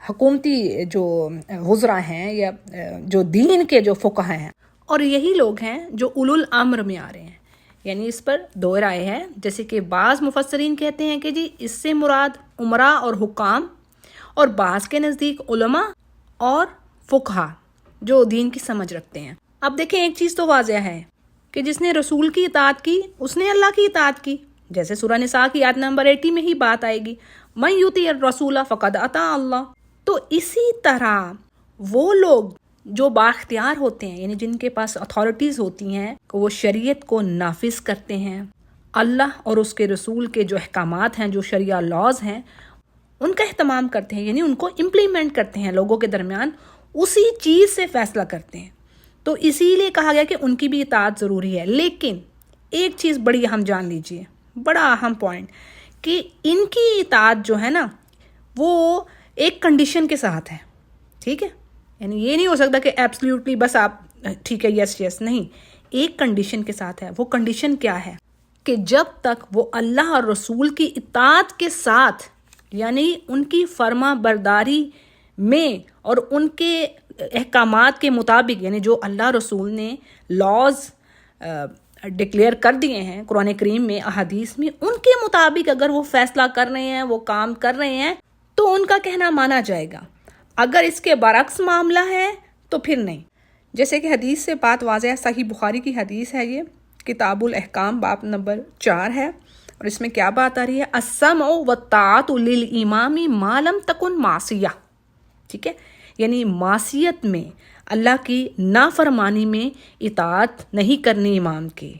حکومتی جو وزراء ہیں یا جو دین کے جو فقہا ہیں، اور یہی لوگ ہیں جو اولو الامر میں آ رہے ہیں. یعنی اس پر دو رائے ہے. جیسے کہ بعض مفسرین کہتے ہیں کہ جی اس سے مراد امراء اور حکام، اور بعض کے نزدیک علماء اور فقہا جو دین کی سمجھ رکھتے ہیں. اب دیکھیں ایک چیز تو واضح ہے کہ جس نے رسول کی اطاعت کی اس نے اللہ کی اطاعت کی. جیسے سورہ نساء کی آیت نمبر 80 میں ہی بات آئے گی، من یطیع الرسول فقد اطاع اللہ. تو اسی طرح وہ لوگ جو بااختیار ہوتے ہیں، یعنی جن کے پاس اتھارٹیز ہوتی ہیں، وہ شریعت کو نافذ کرتے ہیں، اللہ اور اس کے رسول کے جو احکامات ہیں، جو شریعہ لاز ہیں، ان کا اہتمام کرتے ہیں، یعنی ان کو امپلیمنٹ کرتے ہیں، لوگوں کے درمیان اسی چیز سے فیصلہ کرتے ہیں. تو اسی لیے کہا گیا کہ ان کی بھی اطاعت ضروری ہے. لیکن ایک چیز بڑی اہم جان لیجئے، بڑا اہم پوائنٹ، کہ ان کی اطاعت جو ہے نا وہ ایک کنڈیشن کے ساتھ ہے. ٹھیک ہے، یعنی یہ نہیں ہو سکتا کہ ایبسلیوٹلی بس آپ ٹھیک ہے یس یس، نہیں، ایک کنڈیشن کے ساتھ ہے. وہ کنڈیشن کیا ہے؟ کہ جب تک وہ اللہ اور رسول کی اطاعت کے ساتھ، یعنی ان کی فرما برداری میں اور ان کے احکامات کے مطابق، یعنی جو اللہ رسول نے لاز ڈکلیئر کر دیے ہیں قرآن کریم میں، احادیث میں، ان کے مطابق اگر وہ فیصلہ کر رہے ہیں، وہ کام کر رہے ہیں، تو ان کا کہنا مانا جائے گا. اگر اس کے برعکس معاملہ ہے تو پھر نہیں. جیسے کہ حدیث سے بات واضح ہے، صحیح بخاری کی حدیث ہے، یہ کتاب الاحکام باب نمبر 4 ہے، اور اس میں کیا بات آ رہی ہے؟ السمع والطاعۃ للامام ما لم تکن معصیہ. ٹھیک ہے، یعنی معصیت میں، اللہ کی نافرمانی میں اطاعت نہیں کرنی امام کی.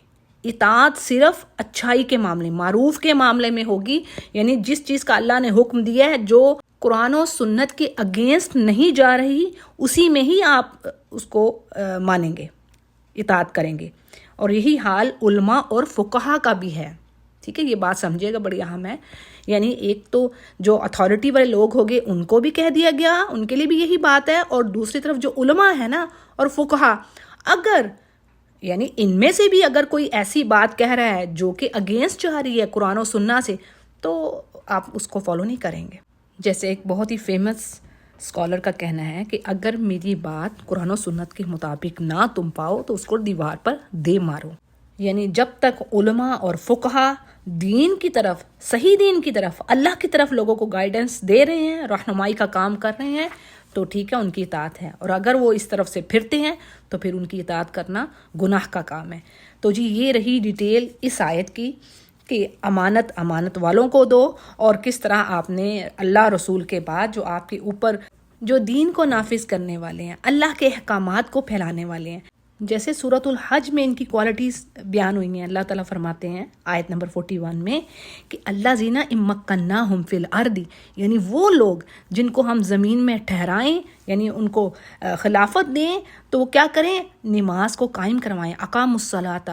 اطاعت صرف اچھائی کے معاملے، معروف کے معاملے میں ہوگی. یعنی جس چیز کا اللہ نے حکم دیا ہے، جو قرآن و سنت کے اگینسٹ نہیں جا رہی، اسی میں ہی آپ اس کو مانیں گے، اطاعت کریں گے. اور یہی حال علماء اور فقہا کا بھی ہے. ٹھیک ہے، یہ بات سمجھے گا، بڑی اہم ہے. یعنی ایک تو جو اتھارٹی والے لوگ ہوگے ان کو بھی کہہ دیا گیا، ان کے لیے بھی یہی بات ہے. اور دوسری طرف جو علماء ہے نا اور فقہا، اگر یعنی ان میں سے بھی اگر کوئی ایسی بات کہہ رہا ہے جو کہ اگینسٹ جا رہی ہے قرآن و سنت سے، تو آپ اس کو فالو نہیں کریں گے. جیسے ایک بہت ہی فیمس اسکالر کا کہنا ہے کہ اگر میری بات قرآن و سنت کے مطابق نہ تم پاؤ تو اس کو دیوار پر دے مارو. یعنی جب تک علماء اور فقہا دین کی طرف، صحیح دین کی طرف، اللہ کی طرف لوگوں کو گائیڈنس دے رہے ہیں، رہنمائی کا کام کر رہے ہیں، تو ٹھیک ہے، ان کی اطاعت ہے. اور اگر وہ اس طرف سے پھرتے ہیں تو پھر ان کی اطاعت کرنا گناہ کا کام ہے. تو جی یہ رہی ڈیٹیل اس آیت کی کہ امانت والوں کو دو، اور کس طرح آپ نے اللہ رسول کے بعد جو آپ کے اوپر جو دین کو نافذ کرنے والے ہیں، اللہ کے احکامات کو پھیلانے والے ہیں. جیسے سورۃ الحج میں ان کی کوالٹیز بیان ہوئی ہیں. اللہ تعالیٰ فرماتے ہیں آیت نمبر 41 میں کہ الذین امکناہم فی الارض، یعنی وہ لوگ جن کو ہم زمین میں ٹھہرائیں، یعنی ان کو خلافت دیں، تو وہ کیا کریں؟ نماز کو قائم کروائیں، اقاموا الصلاۃ،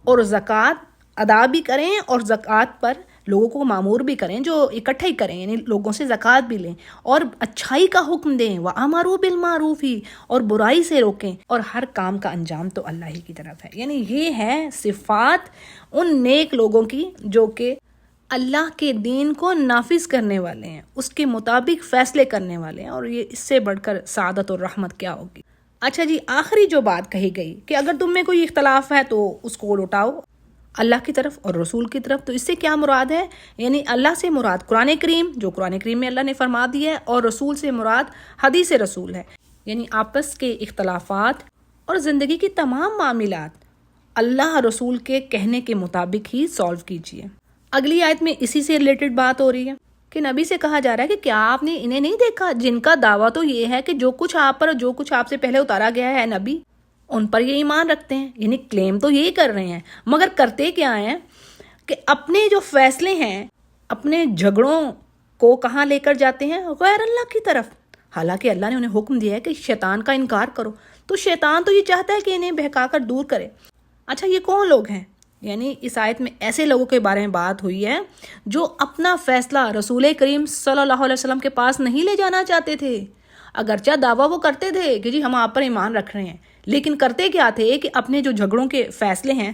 اور زکوٰۃ ادا بھی کریں، اور زکوٰۃ پر لوگوں کو معمور بھی کریں، جو اکٹھے ہی کریں، یعنی لوگوں سے زکوٰۃ بھی لیں، اور اچھائی کا حکم دیں، وَأَمَرُوا بِالْمَعْرُوفِ، اور برائی سے روکیں، اور ہر کام کا انجام تو اللہ ہی کی طرف ہے. یعنی یہ ہے صفات ان نیک لوگوں کی جو کہ اللہ کے دین کو نافذ کرنے والے ہیں، اس کے مطابق فیصلے کرنے والے ہیں. اور یہ اس سے بڑھ کر سعادت اور رحمت کیا ہوگی. اچھا جی، آخری جو بات کہی گئی کہ اگر تم میں کوئی اختلاف ہے تو اس کو لوٹاؤ اللہ کی طرف اور رسول کی طرف. تو اس سے کیا مراد ہے؟ یعنی اللہ سے مراد قرآن کریم، جو قرآن کریم میں اللہ نے فرما دیا ہے، اور رسول سے مراد حدیث رسول ہے. یعنی آپس کے اختلافات اور زندگی کی تمام معاملات اللہ رسول کے کہنے کے مطابق ہی سالو کیجیے. اگلی آیت میں اسی سے ریلیٹڈ بات ہو رہی ہے کہ نبی سے کہا جا رہا ہے کہ کیا آپ نے انہیں نہیں دیکھا جن کا دعویٰ تو یہ ہے کہ جو کچھ آپ پر، جو کچھ آپ سے پہلے اتارا گیا ہے نبی، ان پر یہ ایمان رکھتے ہیں. یعنی کلیم تو یہی کر رہے ہیں، مگر کرتے کیا ہیں کہ اپنے جو فیصلے ہیں، اپنے جھگڑوں کو کہاں لے کر جاتے ہیں؟ غیر اللہ کی طرف. حالانکہ اللہ نے انہیں حکم دیا ہے کہ شیطان کا انکار کرو. تو شیطان تو یہ چاہتا ہے کہ انہیں بہکا کر دور کرے. اچھا، یہ کون لوگ ہیں؟ یعنی اس آیت میں ایسے لوگوں کے بارے میں بات ہوئی ہے جو اپنا فیصلہ رسول کریم صلی اللہ علیہ وسلم کے پاس نہیں لے جانا چاہتے تھے. اگرچہ دعویٰ وہ کرتے تھے کہ جی ہم آپ پر ایمان رکھ رہے ہیں، لیکن کرتے کیا تھے کہ اپنے جو جھگڑوں کے فیصلے ہیں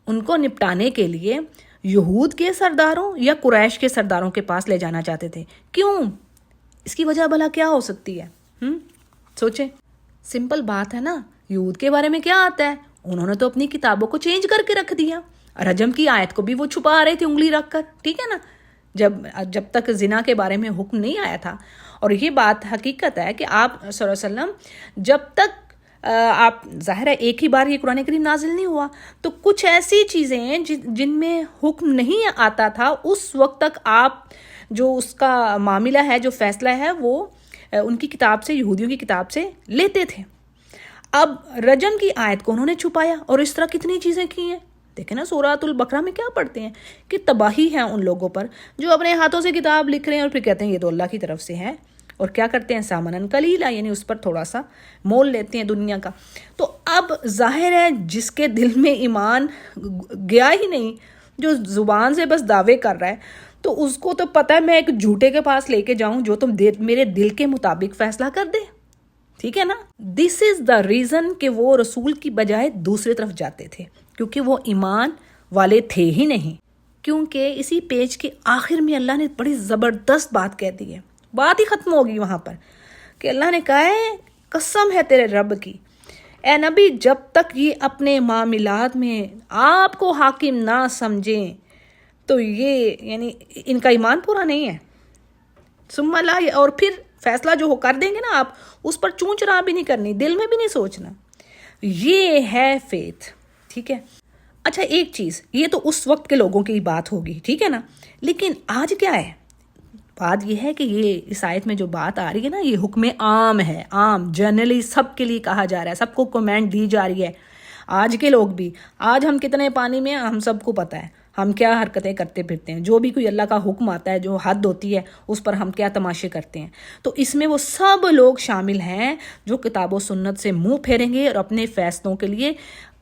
ان کو نپٹانے کے لیے یہود کے سرداروں یا قریش کے سرداروں کے پاس لے جانا چاہتے تھے. کیوں؟ اس کی وجہ بھلا کیا ہو سکتی ہے؟ سوچیں، سمپل بات ہے نا. یہود کے بارے میں کیا آتا ہے؟ انہوں نے تو اپنی کتابوں کو چینج کر کے رکھ دیا. رجم کی آیت کو بھی وہ چھپا رہے تھے انگلی رکھ کر، ٹھیک ہے نا، جب تک زنا کے بارے میں حکم نہیں آیا تھا. اور یہ بات حقیقت ہے کہ آپ صلی اللہ علیہ وسلم جب تک آپ ظاہر ہے ایک ہی بار یہ قرآن کریم نازل نہیں ہوا، تو کچھ ایسی چیزیں ہیں جن میں حکم نہیں آتا تھا، اس وقت تک آپ جو اس کا معاملہ ہے، جو فیصلہ ہے، وہ ان کی کتاب سے، یہودیوں کی کتاب سے لیتے تھے. اب رجم کی آیت کو انہوں نے چھپایا، اور اس طرح کتنی چیزیں کی ہیں. دیکھیں نا سورۃ البقرہ میں کیا پڑھتے ہیں کہ تباہی ہے ان لوگوں پر جو اپنے ہاتھوں سے کتاب لکھ رہے ہیں اور پھر کہتے ہیں یہ تو اللہ کی طرف سے ہے، اور کیا کرتے ہیں سامنن قلیلا، یعنی اس پر تھوڑا سا مول لیتے ہیں دنیا کا. تو اب ظاہر ہے جس کے دل میں ایمان گیا ہی نہیں، جو زبان سے بس دعوے کر رہا ہے، تو اس کو تو پتہ ہے میں ایک جھوٹے کے پاس لے کے جاؤں جو تم میرے دل کے مطابق فیصلہ کر دے. ٹھیک ہے نا. دس از دا ریزن کہ وہ رسول کی بجائے دوسری طرف جاتے تھے، کیونکہ وہ ایمان والے تھے ہی نہیں. کیونکہ اسی پیج کے آخر میں اللہ نے بڑی زبردست بات کہہ دی ہے، بات ہی ختم ہوگی وہاں پر، کہ اللہ نے کہا ہے قسم ہے تیرے رب کی اے نبی، جب تک یہ اپنے معاملات میں آپ کو حاکم نہ سمجھیں تو یہ یعنی ان کا ایمان پورا نہیں ہے. ثم لا، اور پھر فیصلہ جو کر دیں گے نا آپ، اس پر چونچ رہا بھی نہیں کرنی، دل میں بھی نہیں سوچنا. یہ ہے فیتھ. ٹھیک ہے. اچھا ایک چیز، یہ تو اس وقت کے لوگوں کی بات ہوگی، ٹھیک ہے نا، لیکن آج کیا ہے؟ بات یہ ہے کہ یہ اس آیت میں جو بات آ رہی ہے نا، یہ حکم عام ہے، عام جنرلی سب کے لیے کہا جا رہا ہے، سب کو کمینڈ دی جا رہی ہے. آج کے لوگ بھی، آج ہم کتنے پانی میں ہیں ہم سب کو پتہ ہے، ہم کیا حرکتیں کرتے پھرتے ہیں، جو بھی کوئی اللہ کا حکم آتا ہے، جو حد ہوتی ہے اس پر ہم کیا تماشے کرتے ہیں. تو اس میں وہ سب لوگ شامل ہیں جو کتاب و سنت سے منہ پھیریں گے اور اپنے فیصلوں کے لیے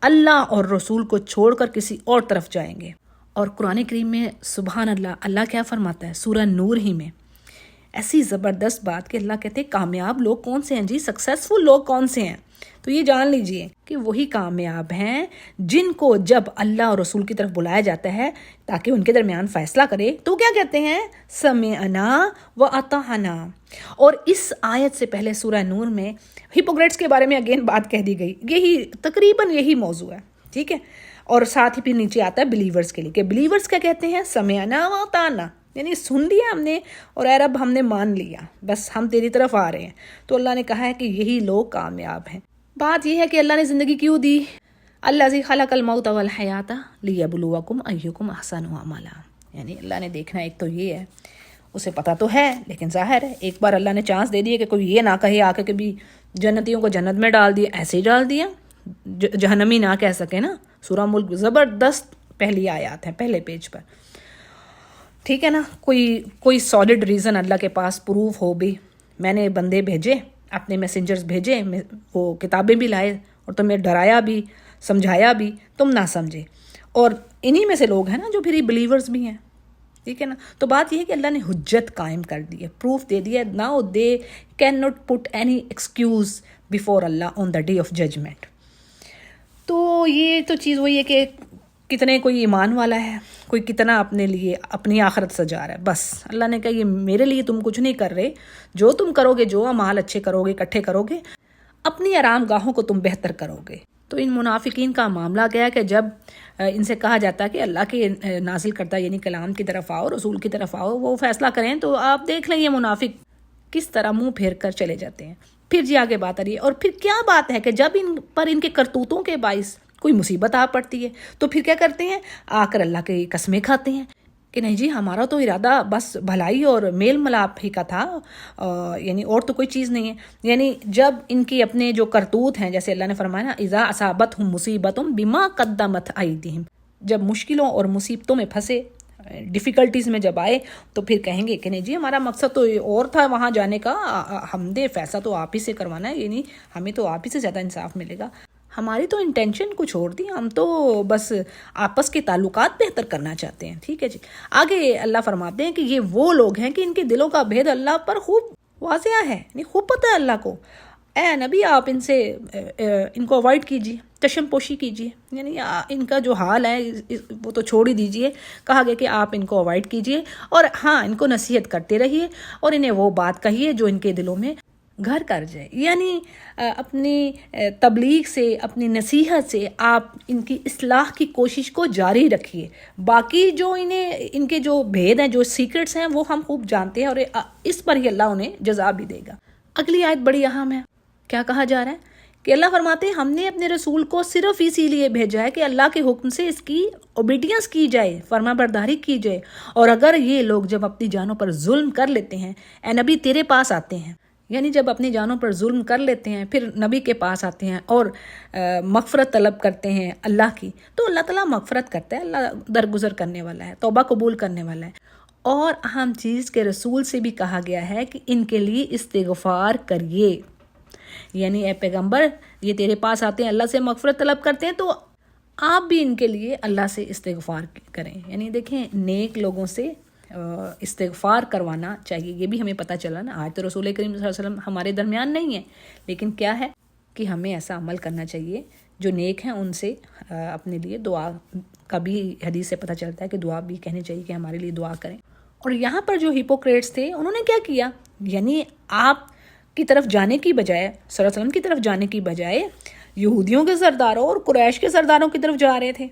اللہ اور رسول کو چھوڑ کر کسی اور طرف جائیں گے. اور قرآن کریم میں سبحان اللہ کیا فرماتا ہے سورہ نور ہی میں، ایسی زبردست بات کہ اللہ کہتے ہیں کامیاب لوگ کون سے ہیں جی، سکسیسفل لوگ کون سے ہیں؟ تو یہ جان لیجئے کہ وہی کامیاب ہیں جن کو جب اللہ اور رسول کی طرف بلایا جاتا ہے تاکہ ان کے درمیان فیصلہ کرے تو کیا کہتے ہیں، سمعنا واطعنا. اور اس آیت سے پہلے سورہ نور میں ہپوکریٹس کے بارے میں اگین بات کہہ دی گئی، یہی تقریباً یہی موضوع ہے. ٹھیک ہے. اور ساتھ ہی پھر نیچے آتا ہے بلیورز کے لیے کہ بلیورز کیا کہتے ہیں، سمعنا واطعنا، یعنی سن لیا ہم نے اور اے رب ہم نے مان لیا، بس ہم تیری طرف آ رہے ہیں. تو اللہ نے کہا ہے کہ یہی لوگ کامیاب ہیں. بات یہ ہے کہ اللہ نے زندگی کیوں دی، الذی خلق الموت والحیات لیبلوکم ایکم احسن عملا، یعنی اللہ نے دیکھنا ایک تو یہ ہے، اسے پتہ تو ہے لیکن ظاہر ہے ایک بار اللہ نے چانس دے دیا کہ کوئی یہ نہ کہے آ کے کہ بھی جنتیوں کو جنت میں ڈال دیا، ایسے ہی ڈال دیا، جہنمی نہ کہہ سکے نا. سورہ ملک زبردست پہلی آیات ہیں پہلے پیج پر. ٹھیک ہے نا. کوئی سالڈ ریزن اللہ کے پاس پروف ہو بھی، میں نے بندے بھیجے، اپنے میسنجرز بھیجے، وہ کتابیں بھی لائے اور تمہیں ڈرایا بھی سمجھایا بھی، تم نہ سمجھے، اور انہی میں سے لوگ ہیں نا جو پھر بلیورز بھی ہیں. ٹھیک ہے نا. تو بات یہ ہے کہ اللہ نے حجت قائم کر دی ہے، پروف دے دیا ہے. Now they can not put any excuse before Allah on the day of judgment. تو یہ تو چیز وہی ہے کہ کتنے کوئی ایمان والا ہے، کوئی کتنا اپنے لیے اپنی آخرت سجا رہا ہے. بس اللہ نے کہا یہ میرے لیے تم کچھ نہیں کر رہے، جو تم کرو گے، جو اعمال اچھے کرو گے، اکٹھے کرو گے، اپنی آرام گاہوں کو تم بہتر کرو گے. تو ان منافقین کا معاملہ گیا کہ جب ان سے کہا جاتا ہے کہ اللہ کے نازل کرتا یعنی کلام کی طرف آؤ، رسول کی طرف آؤ، وہ فیصلہ کریں، تو آپ دیکھ لیں یہ منافق کس طرح منہ پھیر کر چلے جاتے ہیں. پھر جی آگے بات آ رہی ہے. اور پھر کیا بات ہے کہ جب ان پر ان کے کرتوتوں کے باعث کوئی مصیبت آ پڑتی ہے تو پھر کیا کرتے ہیں، آ کر اللہ کی قسمیں کھاتے ہیں کہ نہیں جی ہمارا تو ارادہ بس بھلائی اور میل ملاپ ہی کا تھا، یعنی اور تو کوئی چیز نہیں ہے. یعنی جب ان کی اپنے جو کرتوت ہیں، جیسے اللہ نے فرمایا نا اذا اصابتہم مصیبت بما قدمت ایدیہم، جب مشکلوں اور مصیبتوں میں پھنسے، ڈیفیکلٹیز میں جب آئے تو پھر کہیں گے کہ نہیں جی ہمارا مقصد تو اور تھا وہاں جانے کا، ہم دے فیصلہ تو آپ ہی سے کروانا ہے، یعنی ہمیں تو آپ ہی سے زیادہ انصاف ملے گا، ہماری تو انٹینشن کچھ اور تھی، ہم تو بس آپس کے تعلقات بہتر کرنا چاہتے ہیں. ٹھیک ہے جی. آگے اللہ فرماتے ہیں کہ یہ وہ لوگ ہیں کہ ان کے دلوں کا بھید اللہ پر خوب واضح ہے، یعنی خوب پتہ ہے اللہ کو. اے نبی آپ ان کو اوائڈ کیجیے، چشم پوشی کیجیے، یعنی ان کا جو حال ہے وہ تو چھوڑ ہی دیجیے، کہا گیا کہ آپ ان کو اوائڈ کیجیے، اور ہاں ان کو نصیحت کرتے رہیے اور انہیں وہ بات کہیے جو ان کے دلوں میں گھر کر جائے، یعنی اپنی تبلیغ سے، اپنی نصیحت سے آپ ان کی اصلاح کی کوشش کو جاری رکھیے۔ باقی جو ان کے جو بھید ہیں، جو سیکرٹس ہیں، وہ ہم خوب جانتے ہیں، اور اس پر ہی اللہ انہیں جزا بھی دے گا۔ اگلی آیت بڑی اہم ہے، کیا کہا جا رہا ہے کہ اللہ فرماتے ہیں ہم نے اپنے رسول کو صرف اسی لیے بھیجا ہے کہ اللہ کے حکم سے اس کی اوبیڈینس کی جائے، فرما برداری کی جائے، اور اگر یہ لوگ جب اپنی جانوں پر ظلم کر لیتے ہیں، اے نبی تیرے پاس آتے ہیں، یعنی جب اپنی جانوں پر ظلم کر لیتے ہیں پھر نبی کے پاس آتے ہیں اور مغفرت طلب کرتے ہیں اللہ کی، تو اللہ تعالیٰ مغفرت کرتا ہے، اللہ درگزر کرنے والا ہے، توبہ قبول کرنے والا ہے۔ اور اہم چیز کے رسول سے بھی کہا گیا ہے کہ ان کے لیے استغفار کریے، یعنی اے پیغمبر یہ تیرے پاس آتے ہیں، اللہ سے مغفرت طلب کرتے ہیں، تو آپ بھی ان کے لیے اللہ سے استغفار کریں، یعنی دیکھیں نیک لوگوں سے استغفار کروانا چاہیے۔ یہ بھی ہمیں پتہ چلا نا، آج تو رسول کریم صلی اللہ علیہ وسلم ہمارے درمیان نہیں ہے، لیکن کیا ہے کہ ہمیں ایسا عمل کرنا چاہیے، جو نیک ہیں ان سے اپنے لیے دعا کا بھی حدیث سے پتہ چلتا ہے کہ دعا بھی کہنی چاہیے کہ ہمارے لیے دعا کریں۔ اور یہاں پر جو ہپوکریٹس تھے انہوں نے کیا کیا، یعنی آپ کی طرف جانے کی بجائے، صلی اللہ علیہ وسلم کی طرف جانے کی بجائے یہودیوں کے سرداروں اور قریش کے سرداروں کی طرف جا رہے تھے،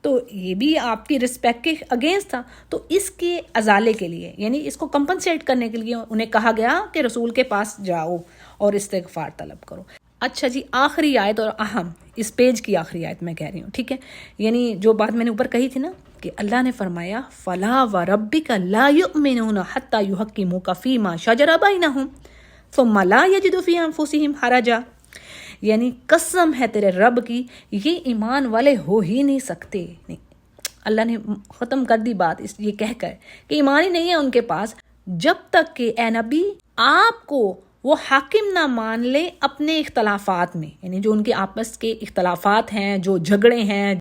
تو یہ بھی آپ کی رسپیکٹ کے اگینسٹ تھا۔ تو اس کے ازالے کے لیے، یعنی اس کو کمپنسیٹ کرنے کے لیے انہیں کہا گیا کہ رسول کے پاس جاؤ اور استغفار طلب کرو۔ اچھا جی، آخری آیت اور اہم، اس پیج کی آخری آیت میں کہہ رہی ہوں، ٹھیک ہے، یعنی جو بات میں نے اوپر کہی تھی نا کہ اللہ نے فرمایا فَلَا وَرَبِّكَ لَا يُؤْمِنُونَ حَتَّى يُحَكِّمُوكَ فِي مَا شَجَرَ بَيْنَهُمْ ثُمَّ لَا يَجِدُوا فِي أَنفُسِهِمْ حَرَجًا، یعنی قسم ہے تیرے رب کی یہ ایمان والے ہو ہی نہیں سکتے۔ نہیں، اللہ نے ختم کر دی بات یہ کہہ کر کہ ایمان ہی نہیں ہے ان کے پاس جب تک کہ اے نبی آپ کو وہ حاکم نہ مان لے اپنے اختلافات میں، یعنی جو ان کے آپس کے اختلافات ہیں، جو جھگڑے ہیں،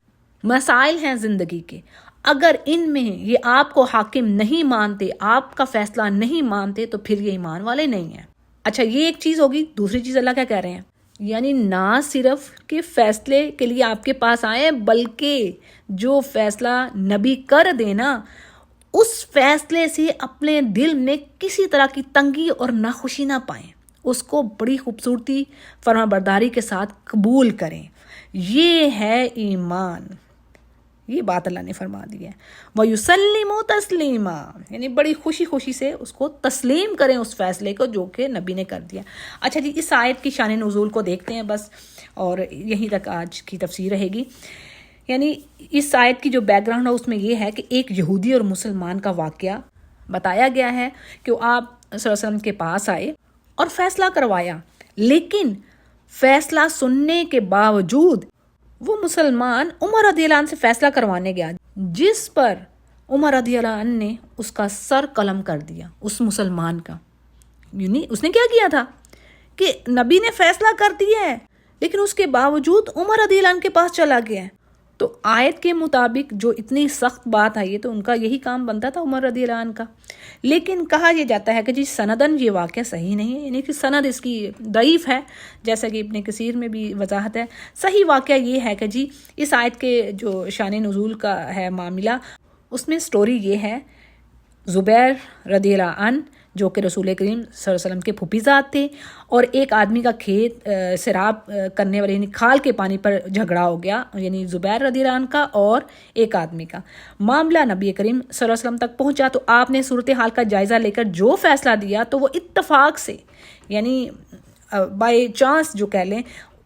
مسائل ہیں زندگی کے، اگر ان میں یہ آپ کو حاکم نہیں مانتے، آپ کا فیصلہ نہیں مانتے، تو پھر یہ ایمان والے نہیں ہیں۔ اچھا، یہ ایک چیز ہوگی۔ دوسری چیز اللہ کیا کہہ رہے ہیں، یعنی نہ صرف کہ فیصلے کے لیے آپ کے پاس آئیں، بلکہ جو فیصلہ نبی کر دینا اس فیصلے سے اپنے دل میں کسی طرح کی تنگی اور ناخوشی نہ پائیں، اس کو بڑی خوبصورتی فرما برداری کے ساتھ قبول کریں، یہ ہے ایمان۔ یہ بات اللہ نے فرما دی ہے۔ وَيُسَلِّمُ تَسْلِيمًا، یعنی بڑی خوشی خوشی سے اس کو تسلیم کریں، اس فیصلے کو جو کہ نبی نے کر دیا۔ اچھا جی، اس آیت کی شان نزول کو دیکھتے ہیں بس، اور یہیں تک آج کی تفسیر رہے گی۔ یعنی اس آیت کی جو بیک گراؤنڈ ہے اس میں یہ ہے کہ ایک یہودی اور مسلمان کا واقعہ بتایا گیا ہے کہ وہ آپ صلی اللہ علیہ وسلم کے پاس آئے اور فیصلہ کروایا، لیکن فیصلہ سننے کے باوجود وہ مسلمان عمر رضی اللہ عنہ سے فیصلہ کروانے گیا، جس پر عمر رضی اللہ عنہ نے اس کا سر قلم کر دیا، اس مسلمان کا۔ یعنی اس نے کیا کیا تھا کہ نبی نے فیصلہ کر دیا ہے، لیکن اس کے باوجود عمر رضی اللہ عنہ کے پاس چلا گیا ہے۔ تو آیت کے مطابق جو اتنی سخت بات آئی ہے تو ان کا یہی کام بنتا تھا عمر رضی اللہ عنہ کا، لیکن کہا یہ جاتا ہے کہ جی سندن یہ واقعہ صحیح نہیں ہے، یعنی کہ سند اس کی ضعیف ہے، جیسا کہ ابن کثیر میں بھی وضاحت ہے۔ صحیح واقعہ یہ ہے کہ جی اس آیت کے جو شان نزول کا ہے معاملہ، اس میں سٹوری یہ ہے، زبیر رضی اللہ عنہ جو کہ رسول کریم صلی اللہ علیہ وسلم کے پھوپھیزاد تھے، اور ایک آدمی کا کھیت سیراب کرنے والے یعنی کھال کے پانی پر جھگڑا ہو گیا، یعنی زبیر رضی اللہ عنہ کا اور ایک آدمی کا۔ معاملہ نبی کریم صلی اللہ علیہ وسلم تک پہنچا تو آپ نے صورتحال کا جائزہ لے کر جو فیصلہ دیا تو وہ اتفاق سے، یعنی بائی چانس جو کہہ لیں،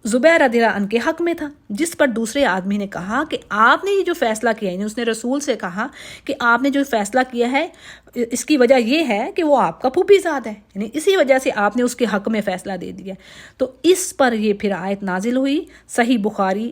زبیر رضی اللہ عنہ کے حق میں تھا، جس پر دوسرے آدمی نے کہا کہ آپ نے یہ جو فیصلہ کیا ہے، یعنی اس نے رسول سے کہا کہ آپ نے جو فیصلہ کیا ہے اس کی وجہ یہ ہے کہ وہ آپ کا پھوپھی زاد ہے، یعنی اسی وجہ سے آپ نے اس کے حق میں فیصلہ دے دیا۔ تو اس پر یہ پھر آیت نازل ہوئی۔ صحیح بخاری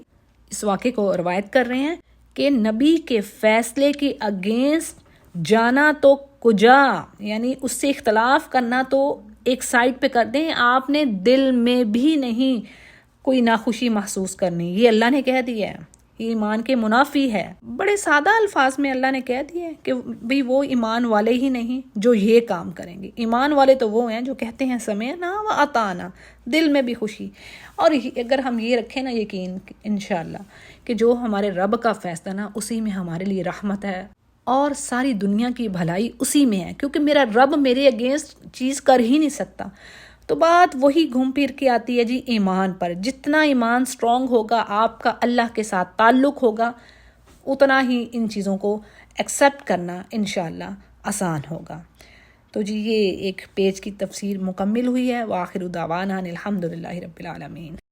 اس واقعے کو روایت کر رہے ہیں کہ نبی کے فیصلے کے اگینسٹ جانا تو کجا، یعنی اس سے اختلاف کرنا تو ایک سائڈ پہ کر دیں، آپ نے دل میں بھی نہیں کوئی ناخوشی محسوس کرنی، یہ اللہ نے کہہ دیا ہے یہ ایمان کے منافی ہے۔ بڑے سادہ الفاظ میں اللہ نے کہہ دیا ہے کہ بھئی وہ ایمان والے ہی نہیں جو یہ کام کریں گے۔ ایمان والے تو وہ ہیں جو کہتے ہیں سمعنا و اطعنا، دل میں بھی خوشی، اور اگر ہم یہ رکھیں نا یقین انشاءاللہ کہ جو ہمارے رب کا فیصلہ نا اسی میں ہمارے لیے رحمت ہے اور ساری دنیا کی بھلائی اسی میں ہے، کیونکہ میرا رب میرے اگینسٹ چیز کر ہی نہیں سکتا۔ تو بات وہی گھوم پھر کے آتی ہے جی ایمان پر۔ جتنا ایمان سٹرونگ ہوگا، آپ کا اللہ کے ساتھ تعلق ہوگا، اتنا ہی ان چیزوں کو ایکسیپٹ کرنا انشاءاللہ آسان ہوگا۔ تو جی یہ ایک پیج کی تفسیر مکمل ہوئی ہے۔ وآخر دعوانا الحمدللہ رب العالمین۔